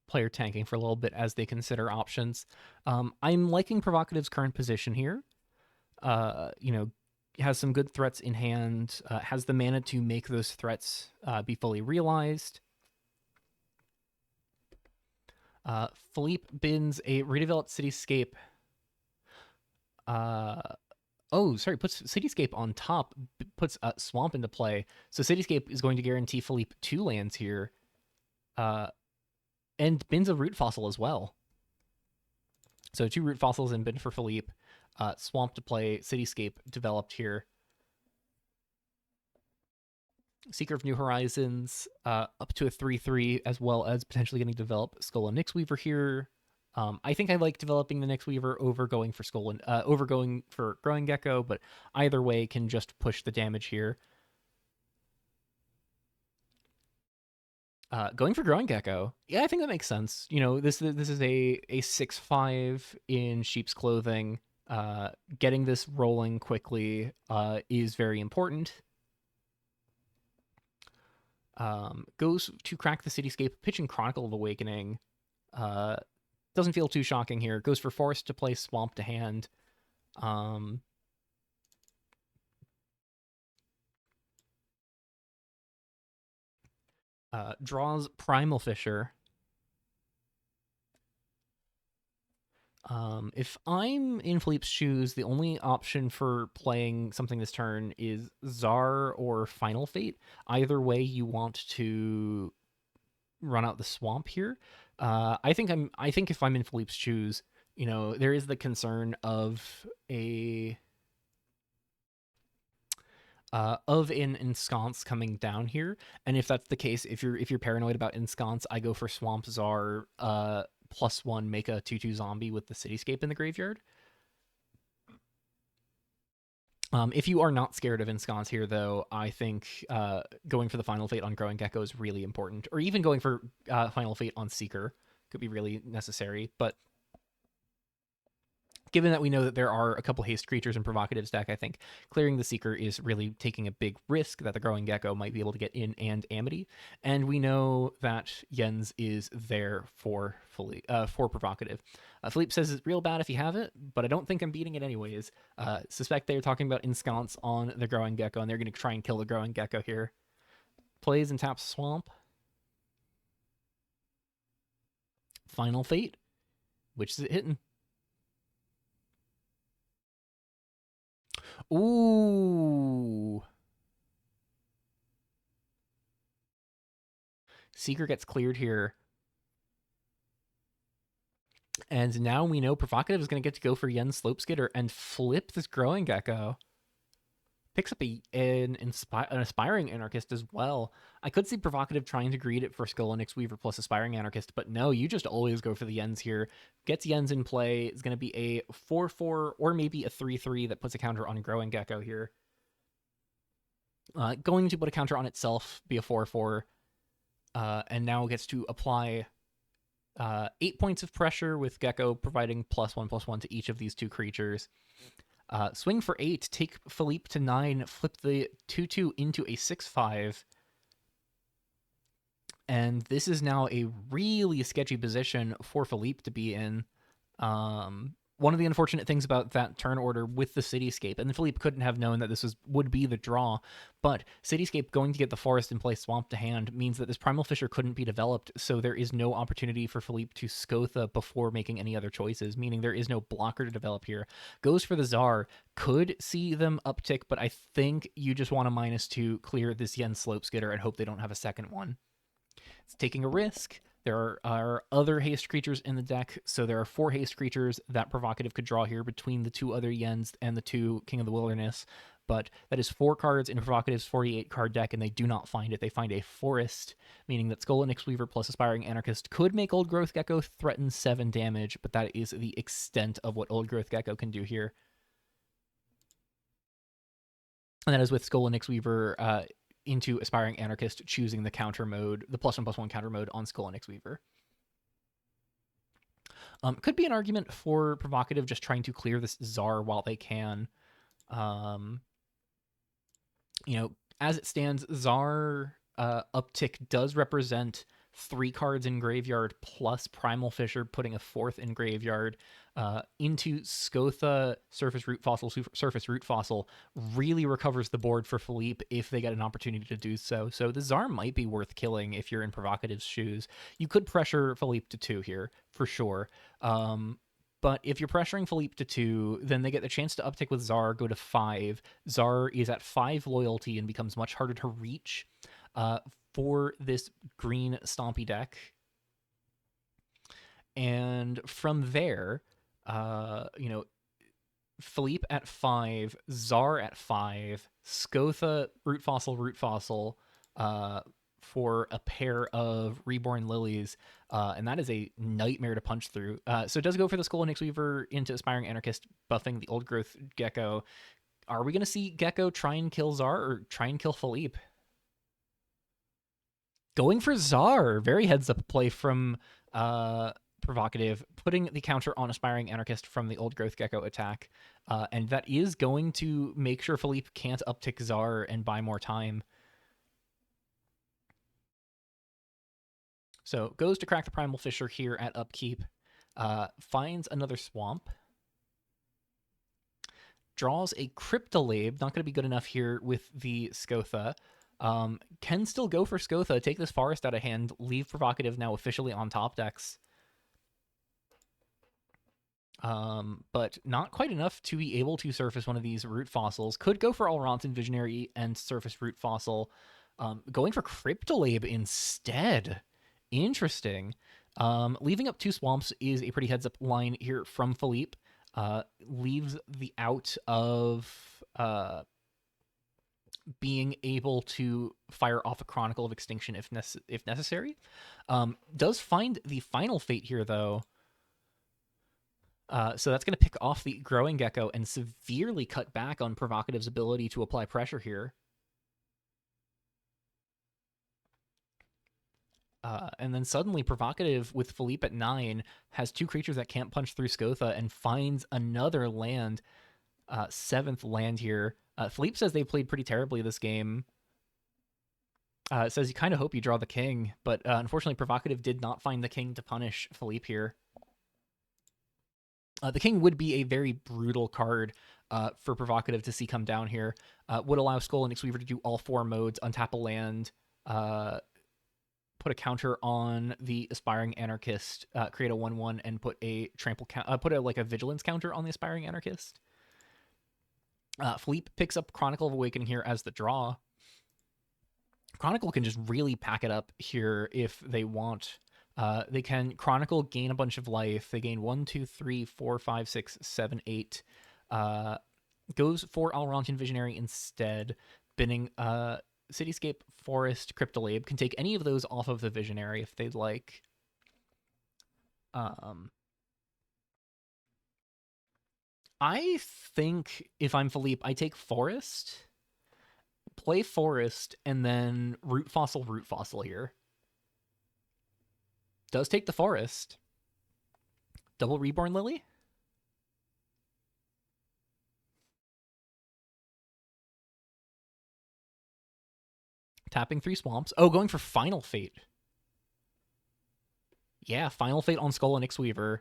Player tanking for a little bit as they consider options. I'm liking Provocative's current position here. Has some good threats in hand, has the mana to make those threats be fully realized. Philippe bins a redeveloped Cityscape. Puts Cityscape on top, puts Swamp into play. So Cityscape is going to guarantee Philippe 2 lands here. And bins a root fossil as well. So 2 root fossils in bin for Philippe. Swamp to play, Cityscape developed here. Seeker of New Horizons, up to a 3/3, as well as potentially getting to develop Skull and Weaver here. I think I like developing the Weaver over going for going for Growing Gecko, but either way can just push the damage here. Going for Growing Gecko, yeah, I think that makes sense. This is a 6/5 in sheep's clothing. Getting this rolling quickly is very important. Goes to crack the Cityscape, pitching Chronicle of Awakening. Doesn't feel too shocking here. Goes for Forest to play, Swamp to hand. Draws Primal Fisher. If I'm in Philippe's shoes, the only option for playing something this turn is Czar or Final Fate. Either way, you want to run out the Swamp here. I think if I'm in Philippe's shoes, there is the concern of an ensconce coming down here, and if that's the case, if you're paranoid about ensconce, I go for Swamp Czar +1, make a 2/2 zombie with the Cityscape in the graveyard. If you are not scared of ensconce here, though, I think going for the Final Fate on Growing Gecko is really important, or even going for Final Fate on Seeker could be really necessary. But given that we know that there are a couple haste creatures in Provocative's deck, I think clearing the Seeker is really taking a big risk that the Growing Gecko might be able to get in and Amity. And we know that Jens is there for Provocative. Philippe says it's real bad if you have it, but I don't think I'm beating it anyways. Suspect they're talking about ensconce on the Growing Gecko, and they're going to try and kill the Growing Gecko here. Plays and taps Swamp. Final Fate. Which is it hitting? Ooh. Seeker gets cleared here. And now we know Provocative is going to get to go for Yen Slopeskidder and flip this Growing Gecko. Picks up an Aspiring Anarchist as well. I could see Provocative trying to greed it for Skull and Weaver plus Aspiring Anarchist, but no, you just always go for the Yens here. Gets Yens in play. It's going to be a 4/4 or maybe a 3/3 that puts a counter on Growing Gecko here. Going to put a counter on itself, be a 4/4, and now gets to apply 8 points of pressure with Gecko providing +1/+1 to each of these 2 creatures. Swing for 8, take Philippe to 9, flip the 2/2 into a 6/5. And this is now a really sketchy position for Philippe to be in. One of the unfortunate things about that turn order with the Cityscape, and Philippe couldn't have known that this would be the draw, but Cityscape going to get the Forest and play Swamp to hand means that this Primal Fissure couldn't be developed, so there is no opportunity for Philippe to Scotha before making any other choices, meaning there is no blocker to develop here. Goes for the Tsar, could see them uptick, but I think you just want a -2, clear this Yen Slope Skidder, and hope they don't have a second one. It's taking a risk. There are other haste creatures in the deck, so there are 4 haste creatures that Provocative could draw here between the 2 other Yens and the 2 King of the Wilderness, but that is 4 cards in Provocative's 48-card deck, and they do not find it. They find a Forest, meaning that Skull and Nyxweaver plus Aspiring Anarchist could make Old Growth Gecko threaten 7 damage, but that is the extent of what Old Growth Gecko can do here. And that is with Skull and Nyxweaver into Aspiring Anarchist, choosing the counter mode, the +1/+1 counter mode on Skull and Nyxweaver. Could be an argument for Provocative just trying to clear this Tsar while they can. As it stands, Tsar uptick does represent 3 cards in graveyard plus Primal Fissure, putting a 4th in graveyard. Into Scotha, Surface Root Fossil really recovers the board for Philippe if they get an opportunity to do so. So the Tsar might be worth killing if you're in Provocative's shoes. You could pressure Philippe to 2 here, for sure. But if you're pressuring Philippe to 2, then they get the chance to uptick with Tsar, go to 5. Tsar is at 5 loyalty and becomes much harder to reach for this green Stompy deck. And from there, Philippe at 5, Tsar at 5, Scotha, Root Fossil, for a pair of Reborn Lilies, and that is a nightmare to punch through. So it does go for the Skull and Nyxweaver into Aspiring Anarchist, buffing the Old Growth Gecko. Are we going to see Gecko try and kill Tsar or try and kill Philippe? Going for Tsar, very heads-up play from Provocative, putting the counter on Aspiring Anarchist from the Old Growth Gecko attack, and that is going to make sure Philippe can't uptick Tsar and buy more time. So goes to crack the Primal Fissure here at upkeep, finds another Swamp, draws a Cryptolabe, not going to be good enough here with the Scotha. Can still go for Scotha, take this Forest out of hand, leave Provocative now officially on top decks. But not quite enough to be able to surface one of these Root Fossils. Could go for Alronton Visionary and surface Root Fossil. Going for Cryptolabe instead. Interesting. Leaving up 2 Swamps is a pretty heads-up line here from Philippe. Leaves the out of being able to fire off a Chronicle of Extinction if necessary. Does find the Final Fate here, though. So that's going to pick off the Growing Gecko and severely cut back on Provocative's ability to apply pressure here. And then suddenly Provocative with Philippe at 9 has 2 creatures that can't punch through Scotha and finds another land, 7th land here. Philippe says they played pretty terribly this game. Says you kind of hope you draw the king, but unfortunately Provocative did not find the king to punish Philippe here. The king would be a very brutal card for Provocative to see come down here. Would allow Skull and Nyxweaver to do all 4 modes, untap a land, put a counter on the Aspiring Anarchist, create a 1/1, and put a trample put a vigilance counter on the Aspiring Anarchist. Philippe picks up Chronicle of Awakening here as the draw. Chronicle can just really pack it up here if they want. They can Chronicle, gain a bunch of life. They gain 1, 2, 3, 4, 5, 6, 7, 8. Goes for Alronton Visionary instead, binning Cityscape, Forest, Cryptolabe. Can take any of those off of the Visionary if they'd like. I think if I'm Philippe, I take Forest, play Forest, and then Root Fossil here. Does take the Forest. Double Reborn Lily? Tapping 3 swamps. Oh, going for Final Fate. Yeah, Final Fate on Skull and Ixweaver.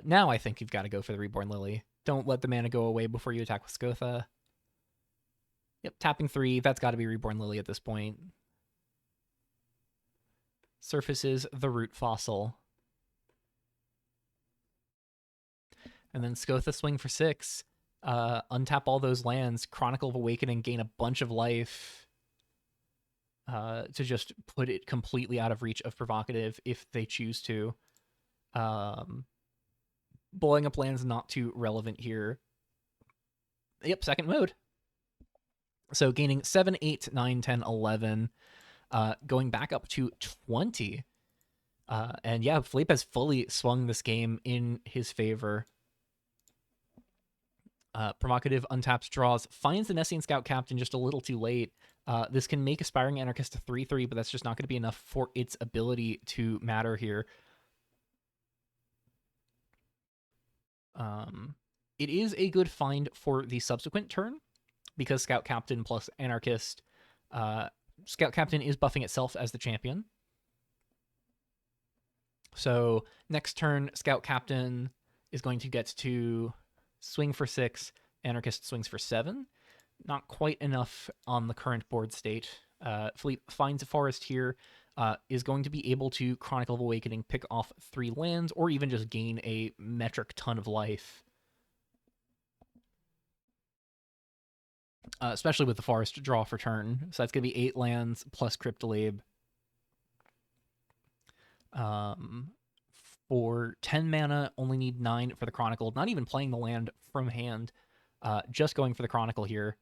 Now I think you've got to go for the Reborn Lily. Don't let the mana go away before you attack with Skotha. Yep, tapping 3. That's got to be Reborn Lily at this point. Surfaces the root fossil. And then Skotha swing for 6. Untap all those lands. Chronicle of Awakening, gain a bunch of life. To just put it completely out of reach of Provocative if they choose to. Blowing up lands not too relevant here. Yep, second mode. So gaining 7, 8, 9, 10, 11. Going back up to 20. And yeah, Philippe has fully swung this game in his favor. Provocative untaps, draws, finds the Nessian Scout Captain just a little too late. This can make Aspiring Anarchist a 3/3, but that's just not going to be enough for its ability to matter here. It is a good find for the subsequent turn, because Scout Captain plus Anarchist. Scout Captain is buffing itself as the champion. So next turn, Scout Captain is going to get to swing for 6. Anarchist swings for 7. Not quite enough on the current board state. Philippe finds a forest here. Is going to be able to Chronicle of Awakening, pick off 3 lands, or even just gain a metric ton of life. Especially with the forest draw for turn. So that's going to be 8 lands plus Cryptolabe. For 10 mana, only need 9 for the Chronicle. Not even playing the land from hand. Just going for the Chronicle here.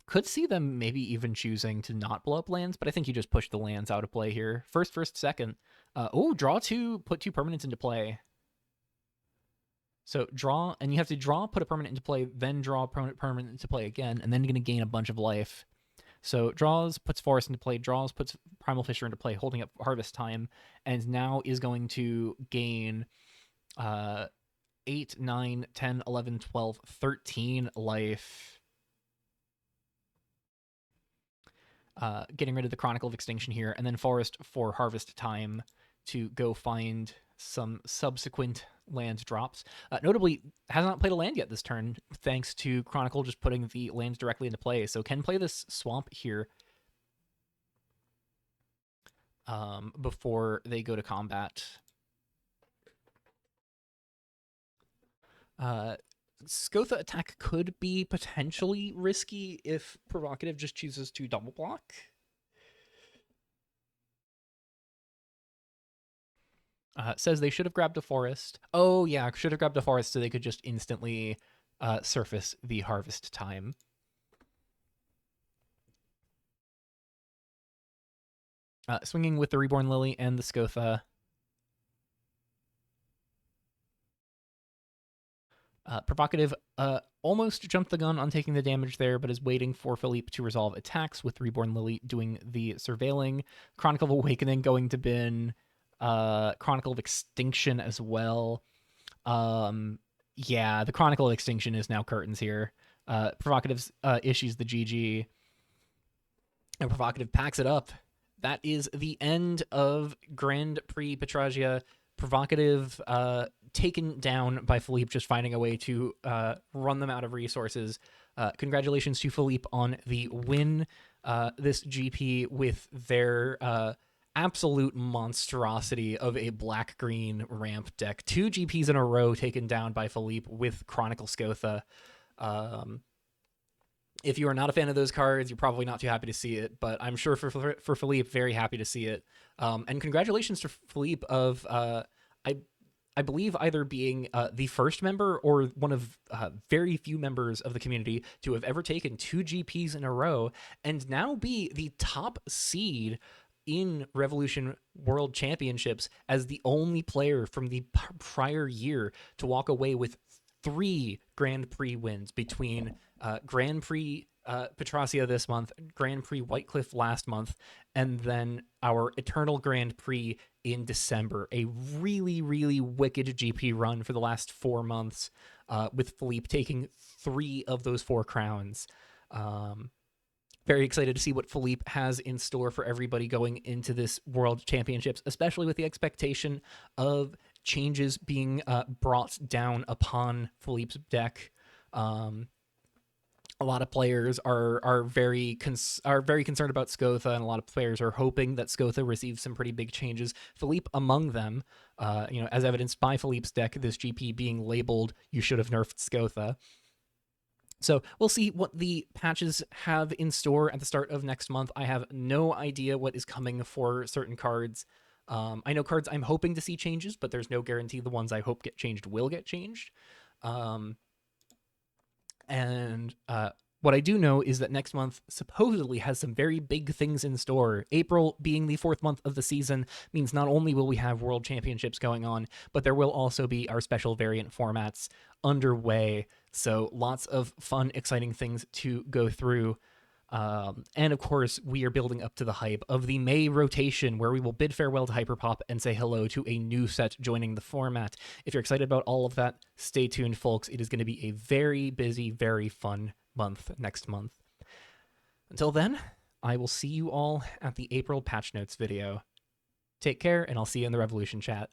Could see them maybe even choosing to not blow up lands, but I think you just push the lands out of play here. First, second. Draw 2, put 2 permanents into play. So draw, and you have to draw, put a permanent into play, then draw a permanent into play again, and then you're going to gain a bunch of life. So draws, puts Forest into play, draws, puts Primal Fissure into play, holding up Harvest Time, and now is going to gain 8, 9, 10, 11, 12, 13 life. Getting rid of the Chronicle of Extinction here, and then Forest for Harvest Time to go find some subsequent land drops. Notably, has not played a land yet this turn, thanks to Chronicle just putting the lands directly into play. So can play this Swamp here before they go to combat. Skotha attack could be potentially risky if Provocative just chooses to double block. Says they should have grabbed a forest. Oh, yeah, should have grabbed a forest so they could just instantly surface the Harvest Time. Swinging with the Reborn Lily and the Skotha. Provocative almost jumped the gun on taking the damage there, but is waiting for Philippe to resolve attacks with Reborn Lily doing the surveilling. Chronicle of Awakening going to bin. Chronicle of Extinction as well. Yeah, the Chronicle of Extinction is now curtains here. Provocative issues the GG. And Provocative packs it up. That is the end of Grand Prix Petrasia. Provocative taken down by Philippe, just finding a way to run them out of resources. Congratulations to Philippe on the win. This GP with their absolute monstrosity of a black-green ramp deck. 2 GPs in a row taken down by Philippe with Chronicle Skotha. If you are not a fan of those cards, you're probably not too happy to see it, but I'm sure for Philippe, very happy to see it. And congratulations to Philippe of, I believe, either being the first member or one of very few members of the community to have ever taken 2 GPs in a row, and now be the top seed in Revolution World Championships as the only player from the prior year to walk away with 3 Grand Prix wins between Grand Prix Petrasia this month, Grand Prix Whitecliff last month, and then our Eternal Grand Prix in December. A really, really wicked GP run for the last 4 months, with Philippe taking 3 of those 4 crowns. Very excited to see what Philippe has in store for everybody going into this World Championships, especially with the expectation of changes being brought down upon Philippe's deck. A lot of players are very concerned about Skotha, and a lot of players are hoping that Skotha receives some pretty big changes. Philippe among them, as evidenced by Philippe's deck, this GP being labeled "You should have nerfed Skotha." So we'll see what the patches have in store at the start of next month. I have no idea what is coming for certain cards. I know cards I'm hoping to see changes, but there's no guarantee the ones I hope get changed will get changed. What I do know is that next month supposedly has some very big things in store. April, being the 4th month of the season, means not only will we have World Championships going on, but there will also be our special variant formats underway. So lots of fun, exciting things to go through. And of course, we are building up to the hype of the May rotation, where we will bid farewell to Hyperpop and say hello to a new set joining the format. If you're excited about all of that, stay tuned, folks. It is going to be a very busy, very fun month next month. Until then, I will see you all at the April patch notes video. Take care, and I'll see you in the Revolution chat.